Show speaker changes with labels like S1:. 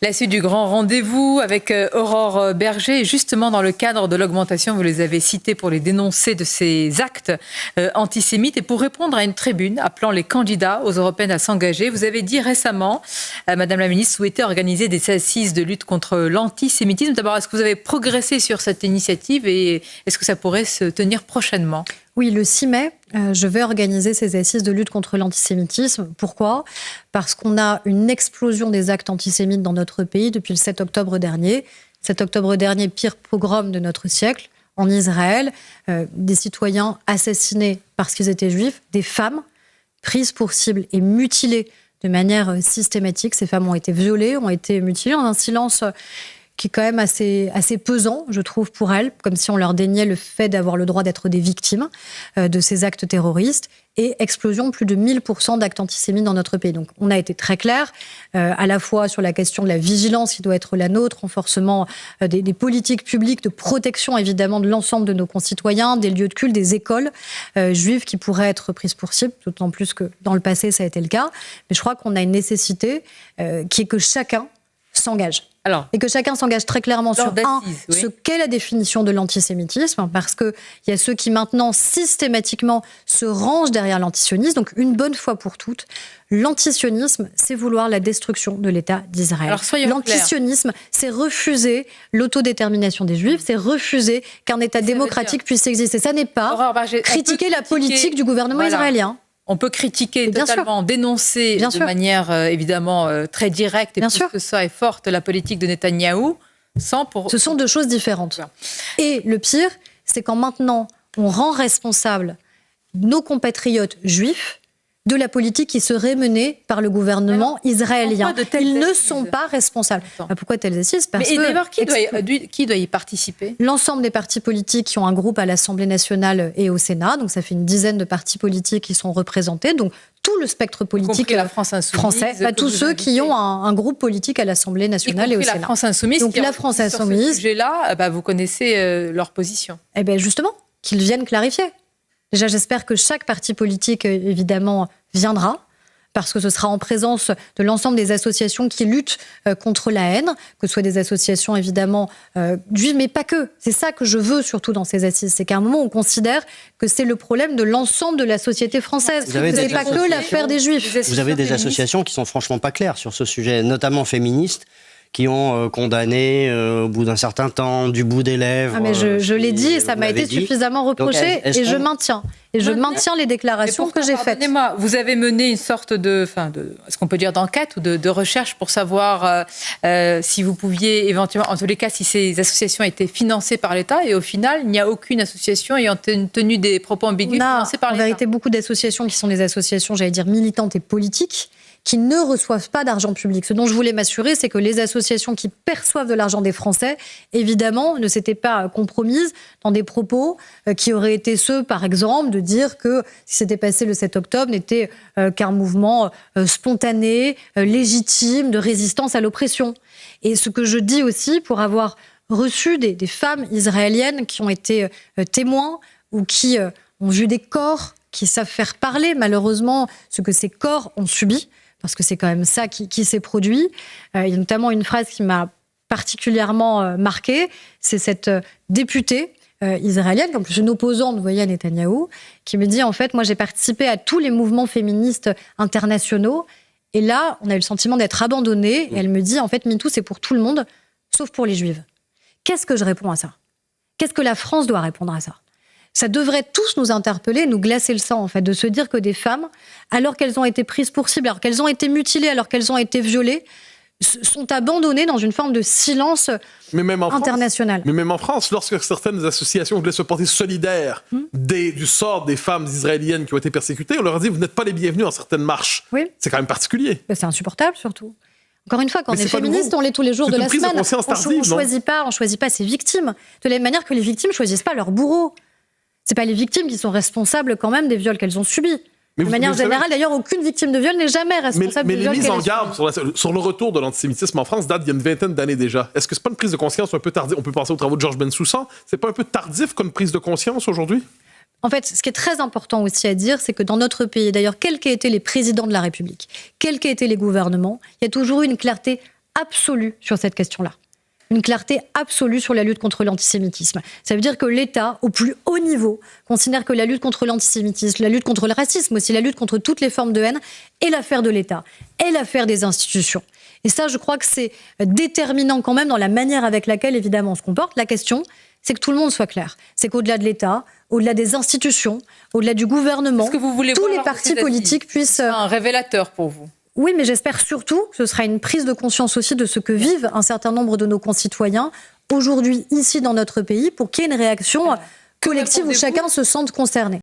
S1: La suite du grand rendez-vous avec Aurore Berger, justement dans le cadre de l'augmentation, vous les avez cités pour les dénoncer de ces actes antisémites et pour répondre à une tribune appelant les candidats aux européennes à s'engager. Vous avez dit récemment, Madame la Ministre, souhaiter organiser des assises de lutte contre l'antisémitisme. D'abord, est-ce que vous avez progressé sur cette initiative et est-ce que ça pourrait se tenir prochainement ?
S2: Oui, le 6 mai, je vais organiser ces assises de lutte contre l'antisémitisme. Pourquoi ? Parce qu'on a une explosion des actes antisémites dans notre pays depuis le 7 octobre dernier. 7 octobre dernier, pire pogrom de notre siècle, en Israël. Des citoyens assassinés parce qu'ils étaient juifs, des femmes prises pour cible et mutilées de manière systématique. Ces femmes ont été violées, ont été mutilées en un silence qui est quand même assez pesant, je trouve, pour elles, comme si on leur déniait le fait d'avoir le droit d'être des victimes de ces actes terroristes, et explosion plus de 1000% d'actes antisémites dans notre pays. Donc on a été très clair, à la fois sur la question de la vigilance qui doit être la nôtre, renforcement des politiques publiques de protection évidemment de l'ensemble de nos concitoyens, des lieux de culte, des écoles juives qui pourraient être prises pour cible, d'autant plus que dans le passé ça a été le cas. Mais je crois qu'on a une nécessité qui est que chacun s'engage. Et que chacun s'engage très clairement sur ce qu'est la définition de l'antisémitisme, parce qu'il y a ceux qui maintenant systématiquement se rangent derrière l'antisionisme. Donc une bonne fois pour toutes, l'antisionisme, c'est vouloir la destruction de l'État d'Israël. L'antisionisme, c'est refuser l'autodétermination des Juifs, c'est refuser qu'un État démocratique puisse exister. Ça n'est pas critiquer la politique du gouvernement israélien.
S1: On peut critiquer totalement, dénoncer de manière évidemment très directe et plus que ça est forte la politique de Netanyahou sans pour...
S2: Ce sont deux choses différentes. Et le pire, c'est quand maintenant on rend responsable nos compatriotes juifs de la politique qui serait menée par le gouvernement israélien. Ils ne sont pas responsables. Pourquoi telles assises ? Parce
S1: que d'abord, qui doit y participer ?
S2: L'ensemble des partis politiques qui ont un groupe à l'Assemblée nationale et au Sénat. Donc ça fait une dizaine de partis politiques qui sont représentés. Donc tout le spectre politique
S1: la France
S2: français, tous ceux qui ont un groupe politique à l'Assemblée nationale et au Sénat.
S1: La France insoumise.
S2: Donc la France insoumise.
S1: Sur ce sujet-là, vous connaissez leur position.
S2: Eh bien justement, qu'ils viennent clarifier. Déjà, j'espère que chaque parti politique, évidemment, viendra, parce que ce sera en présence de l'ensemble des associations qui luttent contre la haine, que ce soit des associations, évidemment, juives, mais pas que. C'est ça que je veux, surtout, dans ces assises. C'est qu'à un moment, on considère que c'est le problème de l'ensemble de la société française. Ce n'est pas que l'affaire des Juifs.
S3: Vous avez des associations qui sont franchement pas claires sur ce sujet, notamment féministes, qui ont condamné au bout d'un certain temps, du bout des lèvres.
S2: Mais je l'ai dit et ça m'a été suffisamment reproché. Donc, je maintiens. Et je maintiens les déclarations que j'ai faites.
S1: Pardonnez-moi, vous avez mené une sorte est-ce qu'on peut dire d'enquête ou de recherche pour savoir si vous pouviez éventuellement, en tous les cas, si ces associations étaient financées par l'État, et au final, il n'y a aucune association ayant tenu des propos ambigus financés par l'État.
S2: En vérité, beaucoup d'associations qui sont des associations, j'allais dire, militantes et politiques, qui ne reçoivent pas d'argent public. Ce dont je voulais m'assurer, c'est que les associations qui perçoivent de l'argent des Français, évidemment, ne s'étaient pas compromises dans des propos qui auraient été ceux, par exemple, de dire que ce qui s'était passé le 7 octobre n'était qu'un mouvement spontané, légitime, de résistance à l'oppression. Et ce que je dis aussi, pour avoir reçu des femmes israéliennes qui ont été témoins ou qui ont vu des corps qui savent faire parler, malheureusement, ce que ces corps ont subi, parce que c'est quand même ça qui s'est produit. Il y a notamment une phrase qui m'a particulièrement marquée, c'est cette députée israélienne, en plus une opposante, vous voyez, à Netanyahou, qui me dit, en fait, moi j'ai participé à tous les mouvements féministes internationaux, et là, on a eu le sentiment d'être abandonnés, et elle me dit, en fait, MeToo, c'est pour tout le monde, sauf pour les Juives. Qu'est-ce que je réponds à ça ? Qu'est-ce que la France doit répondre à ça ? Ça devrait tous nous interpeller, nous glacer le sang, en fait, de se dire que des femmes, alors qu'elles ont été prises pour cible, alors qu'elles ont été mutilées, alors qu'elles ont été violées, sont abandonnées dans une forme de silence international.
S4: Mais même en France, lorsque certaines associations voulaient se porter solidaires du sort des femmes israéliennes qui ont été persécutées, on leur a dit « vous n'êtes pas les bienvenus dans certaines marches ». C'est quand même particulier.
S2: C'est insupportable, surtout. Encore une fois, quand on est féministe, on l'est tous les jours de la semaine. On ne choisit pas ses victimes. De la même manière que les victimes ne choisissent pas leurs bourreaux. Ce n'est pas les victimes qui sont responsables quand même des viols qu'elles ont subis. De manière générale, d'ailleurs, aucune victime de viol n'est jamais responsable des viols qu'elle a subis.
S4: Mais les mises en garde sur le retour de l'antisémitisme en France datent d'il y a une vingtaine d'années déjà. Est-ce que ce n'est pas une prise de conscience un peu tardive ? On peut penser aux travaux de Georges Bensoussan. Ce n'est pas un peu tardif comme prise de conscience aujourd'hui ?
S2: En fait, ce qui est très important aussi à dire, c'est que dans notre pays, d'ailleurs, quels qu'aient été les présidents de la République, quels qu'aient été les gouvernements, il y a toujours eu une clarté absolue sur cette question-là. Une clarté absolue sur la lutte contre l'antisémitisme. Ça veut dire que l'État, au plus haut niveau, considère que la lutte contre l'antisémitisme, la lutte contre le racisme, aussi la lutte contre toutes les formes de haine, est l'affaire de l'État, est l'affaire des institutions. Et ça, je crois que c'est déterminant quand même dans la manière avec laquelle, évidemment, on se comporte. La question, c'est que tout le monde soit clair. C'est qu'au-delà de l'État, au-delà des institutions, au-delà du gouvernement, tous les partis politiques puissent...
S1: C'est un révélateur pour vous.
S2: Oui, mais j'espère surtout que ce sera une prise de conscience aussi de ce que vivent un certain nombre de nos concitoyens aujourd'hui, ici, dans notre pays, pour qu'il y ait une réaction collective où chacun se sente concerné.